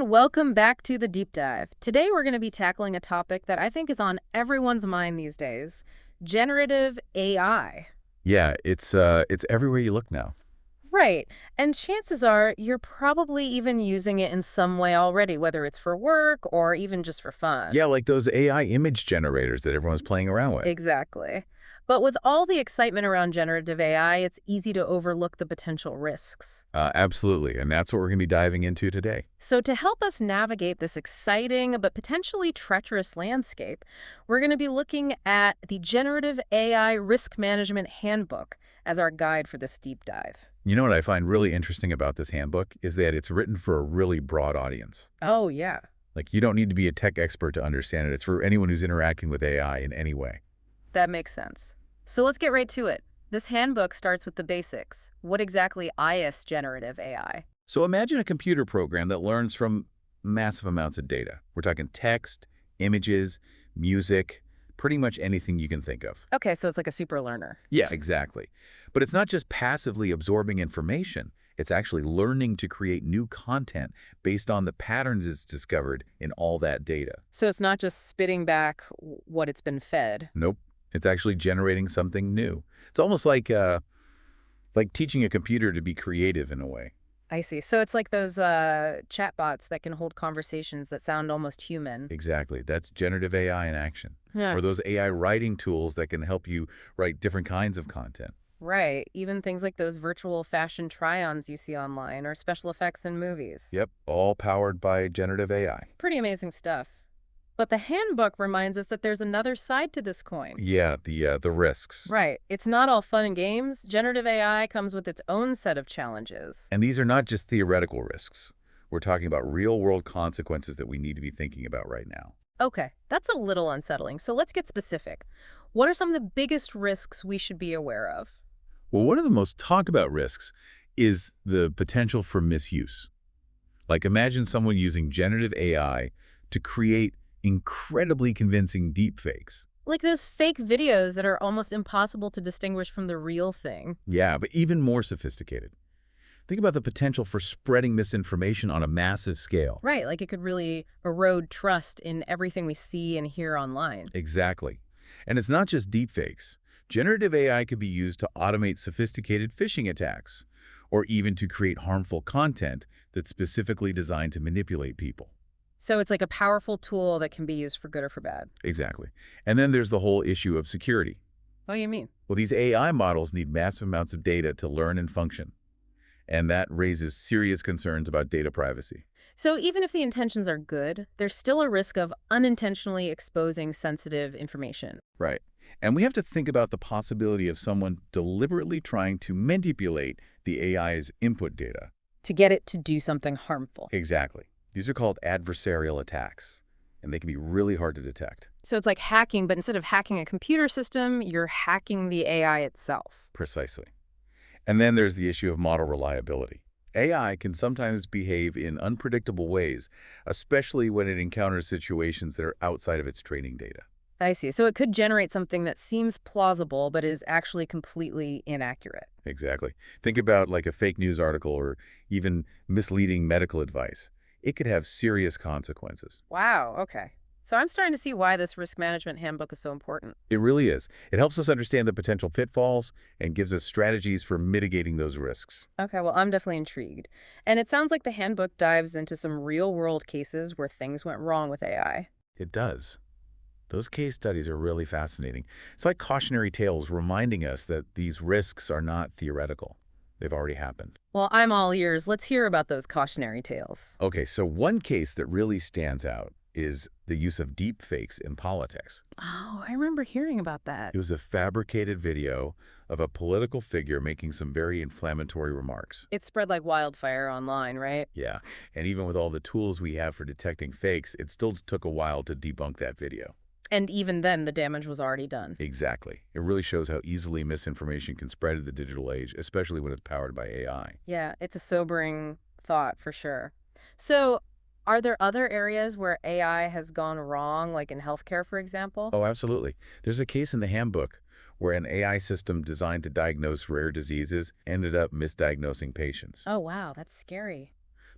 everyone. Welcome back to the Deep Dive. Today we're going to be tackling a topic that I think is on everyone's mind these days, generative AI. Yeah, it's everywhere you look now. Right. And chances are you're probably even using it in some way already, whether it's for work or even just for fun. Yeah, like those AI image generators that everyone's playing around with. Exactly. But with all the excitement around generative AI, it's easy to overlook the potential risks. Absolutely, and that's what we're going to be diving into today. So to help us navigate this exciting but potentially treacherous landscape, we're going to be looking at the Generative AI Risk Management Handbook as our guide for this deep dive. You know what I find really interesting about this handbook is that it's written for a really broad audience. Oh, yeah. Like, you don't need to be a tech expert to understand it. It's for anyone who's interacting with AI in any way. That makes sense. So let's get right to it. This handbook starts with the basics. What exactly is generative AI? So imagine a computer program that learns from massive amounts of data. We're talking text, images, music, pretty much anything you can think of. Okay, so it's like a super learner. Yeah, exactly. But it's not just passively absorbing information. It's actually learning to create new content based on the patterns it's discovered in all that data. So it's not just spitting back what it's been fed. Nope. It's actually generating something new. It's almost like teaching a computer to be creative in a way. I see. So it's like those chatbots that can hold conversations that sound almost human. Exactly. That's generative AI in action. Yeah. Or those AI writing tools that can help you write different kinds of content. Right. Even things like those virtual fashion try-ons you see online or special effects in movies. Yep, all powered by generative AI. Pretty amazing stuff. But the handbook reminds us that there's another side to this coin. Yeah, the risks. Right. It's not all fun and games. Generative AI comes with its own set of challenges. And these are not just theoretical risks. We're talking about real-world consequences that we need to be thinking about right now. Okay, that's a little unsettling. So let's get specific. What are some of the biggest risks we should be aware of? Well, one of the most talked about risks is the potential for misuse. Like, imagine someone using generative AI to create incredibly convincing deepfakes. Like those fake videos that are almost impossible to distinguish from the real thing. Yeah, but even more sophisticated. Think about the potential for spreading misinformation on a massive scale. Right, like it could really erode trust in everything we see and hear online. Exactly. And it's not just deepfakes. Generative AI could be used to automate sophisticated phishing attacks, or even to create harmful content that's specifically designed to manipulate people. So it's like a powerful tool that can be used for good or for bad. Exactly. And then there's the whole issue of security. What do you mean? Well, these AI models need massive amounts of data to learn and function. And that raises serious concerns about data privacy. So even if the intentions are good, there's still a risk of unintentionally exposing sensitive information. Right. And we have to think about the possibility of someone deliberately trying to manipulate the AI's input data. To get it to do something harmful. Exactly. These are called adversarial attacks, and they can be really hard to detect. So it's like hacking, but instead of hacking a computer system, you're hacking the AI itself. Precisely. And then there's the issue of model reliability. AI can sometimes behave in unpredictable ways, especially when it encounters situations that are outside of its training data. I see. So it could generate something that seems plausible, but is actually completely inaccurate. Exactly. Think about like a fake news article or even misleading medical advice. It could have serious consequences. Wow, okay. So I'm starting to see why this risk management handbook is so important. It really is. It helps us understand the potential pitfalls and gives us strategies for mitigating those risks. Okay, well, I'm definitely intrigued. And it sounds like the handbook dives into some real-world cases where things went wrong with AI. It does. Those case studies are really fascinating. It's like cautionary tales reminding us that these risks are not theoretical. They've already happened. Well, I'm all ears. Let's hear about those cautionary tales. Okay, so one case that really stands out is the use of deep fakes in politics. Oh, I remember hearing about that. It was a fabricated video of a political figure making some very inflammatory remarks. It spread like wildfire online, right? Yeah, and even with all the tools we have for detecting fakes, it still took a while to debunk that video. And even then, the damage was already done. Exactly. It really shows how easily misinformation can spread in the digital age, especially when it's powered by AI. Yeah, it's a sobering thought for sure. So, are there other areas where AI has gone wrong, like in healthcare, for example? Oh, absolutely. There's a case in the handbook where an AI system designed to diagnose rare diseases ended up misdiagnosing patients. Oh, wow, that's scary.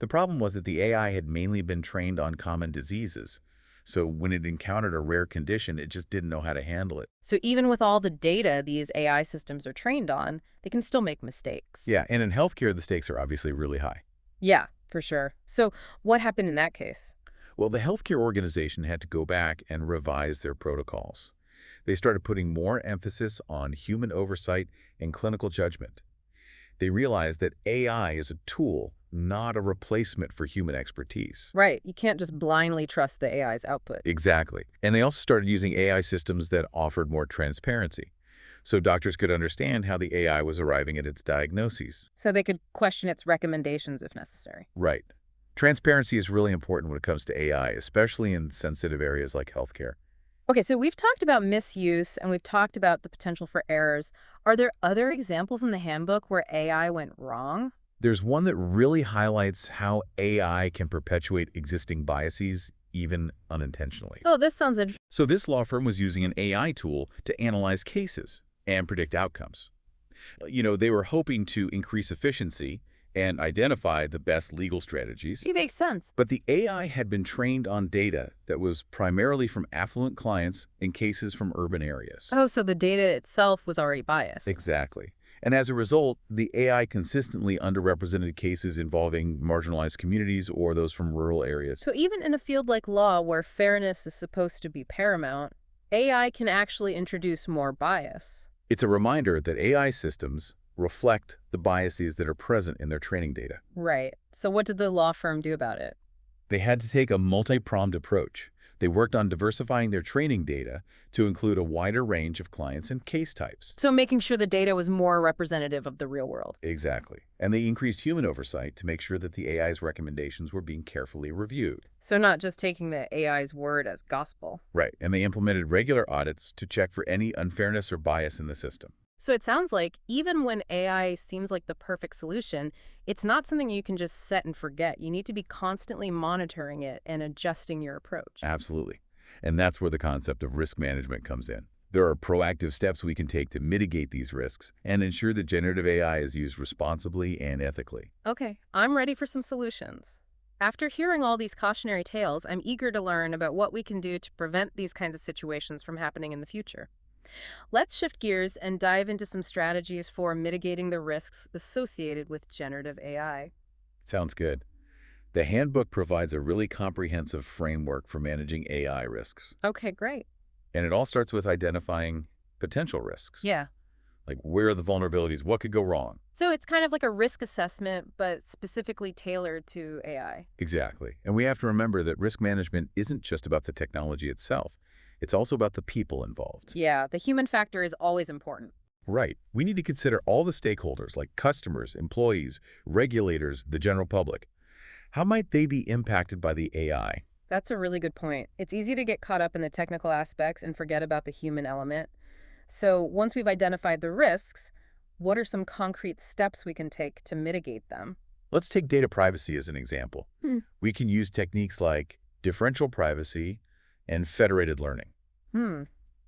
The problem was that the AI had mainly been trained on common diseases. So when it encountered a rare condition, it just didn't know how to handle it. So even with all the data these AI systems are trained on, they can still make mistakes. Yeah, and in healthcare, the stakes are obviously really high. Yeah, for sure. So what happened in that case? Well, the healthcare organization had to go back and revise their protocols. They started putting more emphasis on human oversight and clinical judgment. They realized that AI is a tool, not a replacement for human expertise. Right, you can't just blindly trust the AI's output. Exactly. And they also started using AI systems that offered more transparency, so doctors could understand how the AI was arriving at its diagnoses. So they could question its recommendations if necessary. Right. Transparency is really important when it comes to AI, especially in sensitive areas like healthcare. Okay, so we've talked about misuse and we've talked about the potential for errors. Are there other examples in the handbook where AI went wrong? There's one that really highlights how AI can perpetuate existing biases, even unintentionally. Oh, this sounds interesting. So this law firm was using an AI tool to analyze cases and predict outcomes. They were hoping to increase efficiency and identify the best legal strategies. It makes sense. But the AI had been trained on data that was primarily from affluent clients and cases from urban areas. Oh, so the data itself was already biased. Exactly. And as a result, the AI consistently underrepresented cases involving marginalized communities or those from rural areas. So even in a field like law where fairness is supposed to be paramount, AI can actually introduce more bias. It's a reminder that AI systems reflect the biases that are present in their training data. Right. So what did the law firm do about it? They had to take a multi-pronged approach. They worked on diversifying their training data to include a wider range of clients and case types. So making sure the data was more representative of the real world. Exactly. And they increased human oversight to make sure that the AI's recommendations were being carefully reviewed. So not just taking the AI's word as gospel. Right. And they implemented regular audits to check for any unfairness or bias in the system. So it sounds like even when AI seems like the perfect solution, it's not something you can just set and forget. You need to be constantly monitoring it and adjusting your approach. Absolutely. And that's where the concept of risk management comes in. There are proactive steps we can take to mitigate these risks and ensure that generative AI is used responsibly and ethically. Okay, I'm ready for some solutions. After hearing all these cautionary tales, I'm eager to learn about what we can do to prevent these kinds of situations from happening in the future. Let's shift gears and dive into some strategies for mitigating the risks associated with generative AI. Sounds good. The handbook provides a really comprehensive framework for managing AI risks. Okay, great. And it all starts with identifying potential risks. Yeah. Like, where are the vulnerabilities? What could go wrong? So it's kind of like a risk assessment, but specifically tailored to AI. Exactly. And we have to remember that risk management isn't just about the technology itself. It's also about the people involved. Yeah, the human factor is always important. Right. We need to consider all the stakeholders like customers, employees, regulators, the general public. How might they be impacted by the AI? That's a really good point. It's easy to get caught up in the technical aspects and forget about the human element. So once we've identified the risks, what are some concrete steps we can take to mitigate them? Let's take data privacy as an example. We can use techniques like differential privacy and federated learning.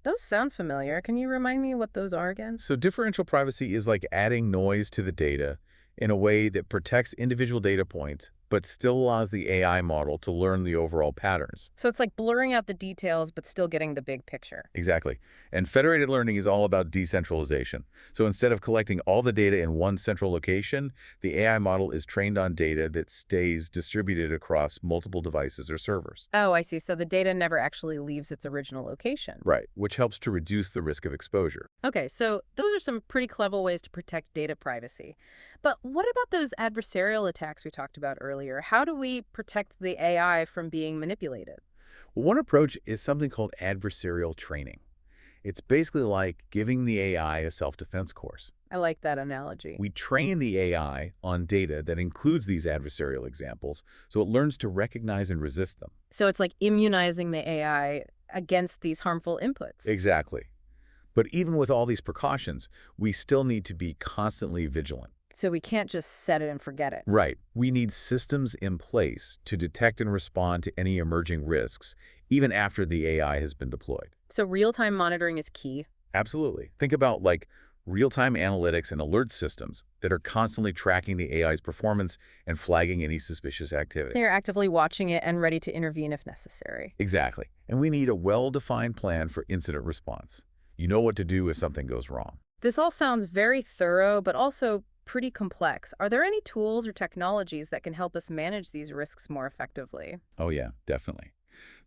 Those sound familiar. Can you remind me what those are again? So differential privacy is like adding noise to the data in a way that protects individual data points, but still allows the AI model to learn the overall patterns. So it's like blurring out the details, but still getting the big picture. Exactly. And federated learning is all about decentralization. So instead of collecting all the data in one central location, the AI model is trained on data that stays distributed across multiple devices or servers. Oh, I see. So the data never actually leaves its original location. Right, which helps to reduce the risk of exposure. Okay, so those are some pretty clever ways to protect data privacy. But what about those adversarial attacks we talked about earlier? How do we protect the AI from being manipulated? Well, one approach is something called adversarial training. It's basically like giving the AI a self-defense course. I like that analogy. We train the AI on data that includes these adversarial examples, so it learns to recognize and resist them. So it's like immunizing the AI against these harmful inputs. Exactly. But even with all these precautions, we still need to be constantly vigilant. So we can't just set it and forget it. Right. We need systems in place to detect and respond to any emerging risks, even after the AI has been deployed. So real-time monitoring is key. Absolutely. Think about like real-time analytics and alert systems that are constantly tracking the AI's performance and flagging any suspicious So activity. you're actively watching it and ready to intervene if necessary. Exactly. And we need a well-defined plan for incident response. You know what to do if something goes wrong. This all sounds very thorough, but also pretty complex. Are there any tools or technologies that can help us manage these risks more effectively? Oh yeah, definitely.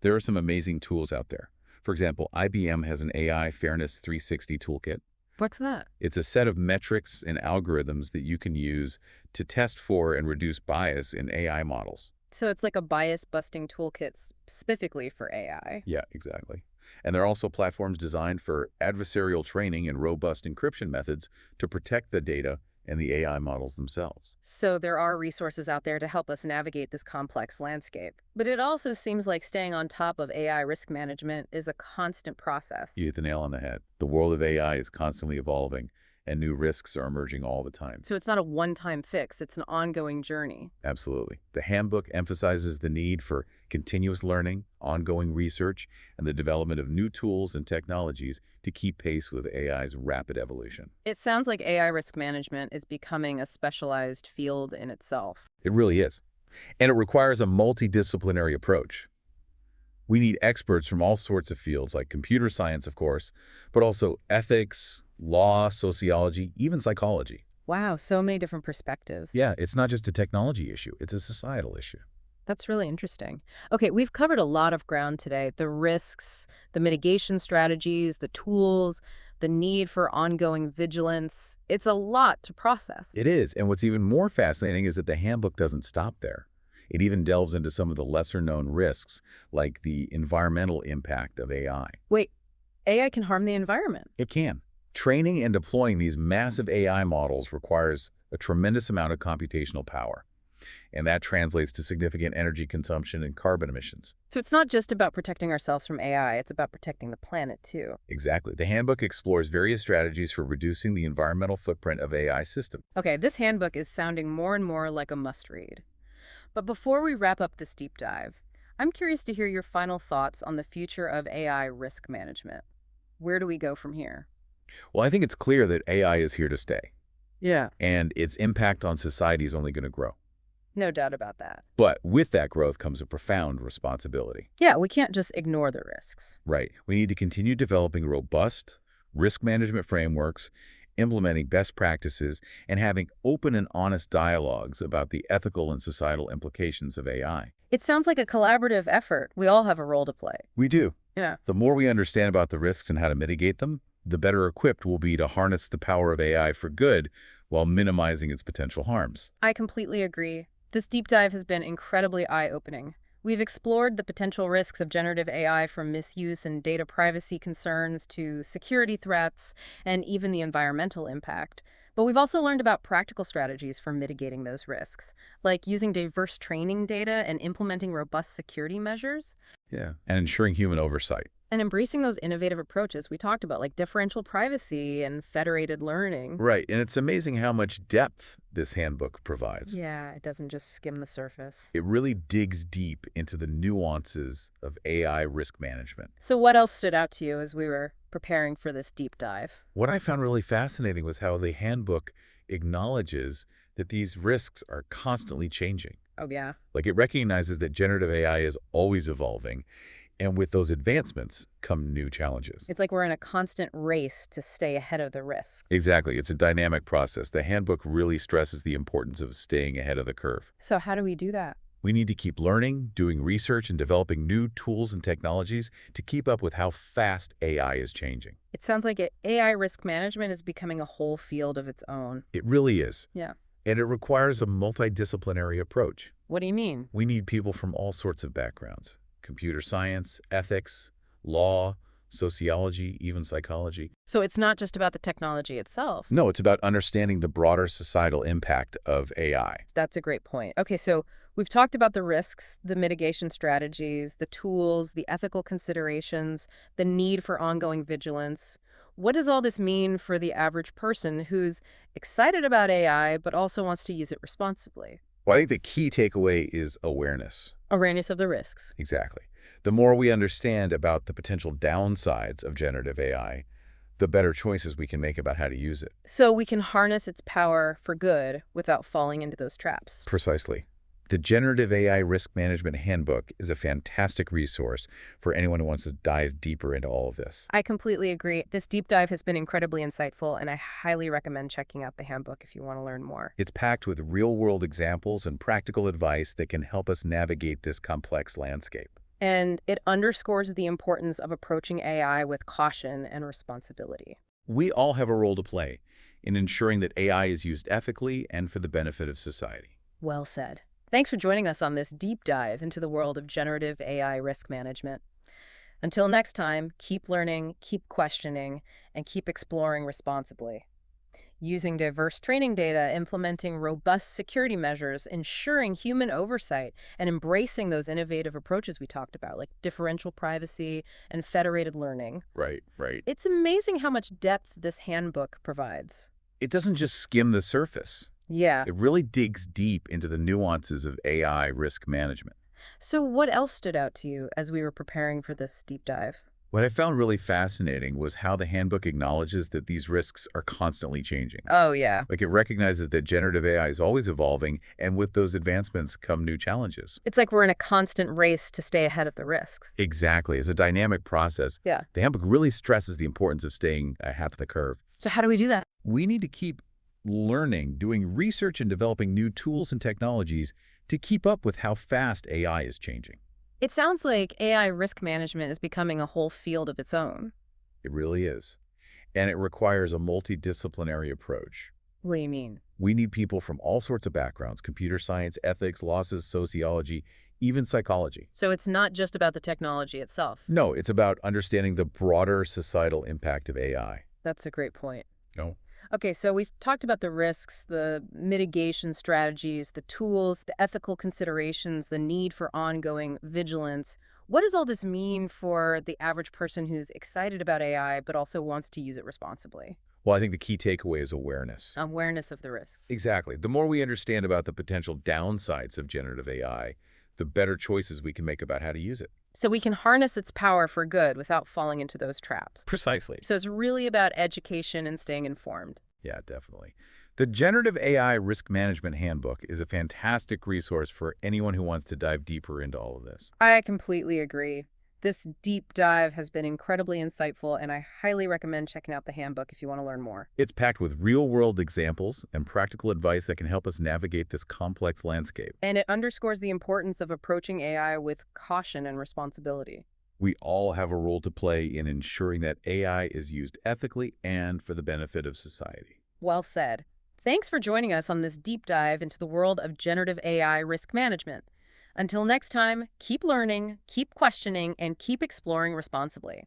There are some amazing tools out there. For example, IBM has an AI Fairness 360 toolkit. What's that? It's a set of metrics and algorithms that you can use to test for and reduce bias in AI models. So it's like a bias-busting toolkit specifically for AI. Yeah, exactly. And there are also platforms designed for adversarial training and robust encryption methods to protect the data and the AI models themselves. So there are resources out there to help us navigate this complex landscape. But it also seems like staying on top of AI risk management is a constant process. You hit the nail on the head. The world of AI is constantly evolving, and new risks are emerging all the time. So it's not a one-time fix, it's an ongoing journey. Absolutely. The handbook emphasizes the need for continuous learning, ongoing research, and the development of new tools and technologies to keep pace with AI's rapid evolution. It sounds like AI risk management is becoming a specialized field in itself. It really is. And it requires a multidisciplinary approach. We need experts from all sorts of fields, like computer science, of course, but also ethics, law, sociology, even psychology. Wow, so many different perspectives. Yeah, it's not just a technology issue, it's a societal issue. That's really interesting. Okay, we've covered a lot of ground today. The risks, the mitigation strategies, the tools, the need for ongoing vigilance. It's a lot to process. It is, and what's even more fascinating is that the handbook doesn't stop there. It even delves into some of the lesser-known risks, like the environmental impact of AI. Wait, AI can harm the environment. It can. Training and deploying these massive AI models requires a tremendous amount of computational power, and that translates to significant energy consumption and carbon emissions. So it's not just about protecting ourselves from AI, it's about protecting the planet too. Exactly. The handbook explores various strategies for reducing the environmental footprint of AI systems. Okay, this handbook is sounding more and more like a must-read. But before we wrap up this deep dive, I'm curious to hear your final thoughts on the future of AI risk management. Where do we go from here? Well, I think it's clear that AI is here to stay, Yeah. and its impact on society is only going to grow. No doubt about that. But with that growth comes a profound responsibility. Yeah, we can't just ignore the risks. Right. We need to continue developing robust risk management frameworks, implementing best practices, and having open and honest dialogues about the ethical and societal implications of AI. It sounds like a collaborative effort. We all have a role to play. We do. Yeah. The more we understand about the risks and how to mitigate them, the better equipped we'll be to harness the power of AI for good while minimizing its potential harms. I completely agree. This deep dive has been incredibly eye-opening. We've explored the potential risks of generative AI, from misuse and data privacy concerns to security threats and even the environmental impact. But we've also learned about practical strategies for mitigating those risks, like using diverse training data and implementing robust security measures, Yeah. And ensuring human oversight. and embracing those innovative approaches we talked about, like differential privacy and federated learning. Right. And it's amazing how much depth this handbook provides. Yeah, it doesn't just skim the surface. It really digs deep into the nuances of AI risk management. So what else stood out to you as we were preparing for this deep dive? What I found really fascinating was how the handbook acknowledges that these risks are constantly changing. Oh, yeah. Like, it recognizes that generative AI is always evolving, and with those advancements come new challenges. It's like we're in a constant race to stay ahead of the risk. Exactly. It's a dynamic process. The handbook really stresses the importance of staying ahead of the curve. So how do we do that? We need to keep learning, doing research, and developing new tools and technologies to keep up with how fast AI is changing. It sounds like AI risk management is becoming a whole field of its own. It really is. Yeah. And it requires a multidisciplinary approach. What do you mean? We need people from all sorts of backgrounds: computer science, ethics, law, sociology, even psychology. So it's not just about the technology itself. No, it's about understanding the broader societal impact of AI. That's a great point. Okay, so we've talked about the risks, the mitigation strategies, the tools, the ethical considerations, the need for ongoing vigilance. What does all this mean for the average person who's excited about AI but also wants to use it responsibly? Well, I think the key takeaway is awareness. Awareness of the risks. Exactly. The more we understand about the potential downsides of generative AI, the better choices we can make about how to use it. So we can harness its power for good without falling into those traps. Precisely. The Generative AI Risk Management Handbook is a fantastic resource for anyone who wants to dive deeper into all of this. I completely agree. This deep dive has been incredibly insightful, and I highly recommend checking out the handbook if you want to learn more. It's packed with real-world examples and practical advice that can help us navigate this complex landscape. And it underscores the importance of approaching AI with caution and responsibility. We all have a role to play in ensuring that AI is used ethically and for the benefit of society. Well said. Thanks for joining us on this deep dive into the world of generative AI risk management. Until next time, keep learning, keep questioning, and keep exploring responsibly. Using diverse training data, implementing robust security measures, ensuring human oversight, and embracing those innovative approaches we talked about, like differential privacy and federated learning. Right. It's amazing how much depth this handbook provides. It doesn't just skim the surface. Yeah. It really digs deep into the nuances of AI risk management. So what else stood out to you as we were preparing for this deep dive? What I found really fascinating was how the handbook acknowledges that these risks are constantly changing. Oh, yeah. Like, it recognizes that generative AI is always evolving, and with those advancements come new challenges. It's like we're in a constant race to stay ahead of the risks. Exactly. It's a dynamic process. Yeah. The handbook really stresses the importance of staying ahead of the curve. So how do we do that? We need to keep learning, doing research, and developing new tools and technologies to keep up with how fast AI is changing. It sounds like AI risk management is becoming a whole field of its own. It really is. And it requires a multidisciplinary approach. What do you mean? We need people from all sorts of backgrounds: computer science, ethics, losses, sociology, even psychology. So it's not just about the technology itself. No, it's about understanding the broader societal impact of AI. That's a great point. No? Okay, so we've talked about the risks, the mitigation strategies, the tools, the ethical considerations, the need for ongoing vigilance. What does all this mean for the average person who's excited about AI but also wants to use it responsibly? Well, I think the key takeaway is awareness. Awareness of the risks. Exactly. The more we understand about the potential downsides of generative AI, the better choices we can make about how to use it. So we can harness its power for good without falling into those traps. Precisely. So it's really about education and staying informed. Yeah, definitely. The Generative AI Risk Management Handbook is a fantastic resource for anyone who wants to dive deeper into all of this. I completely agree. This deep dive has been incredibly insightful, and I highly recommend checking out the handbook if you want to learn more. It's packed with real-world examples and practical advice that can help us navigate this complex landscape. And it underscores the importance of approaching AI with caution and responsibility. We all have a role to play in ensuring that AI is used ethically and for the benefit of society. Well said. Thanks for joining us on this deep dive into the world of generative AI risk management. Until next time, keep learning, keep questioning, and keep exploring responsibly.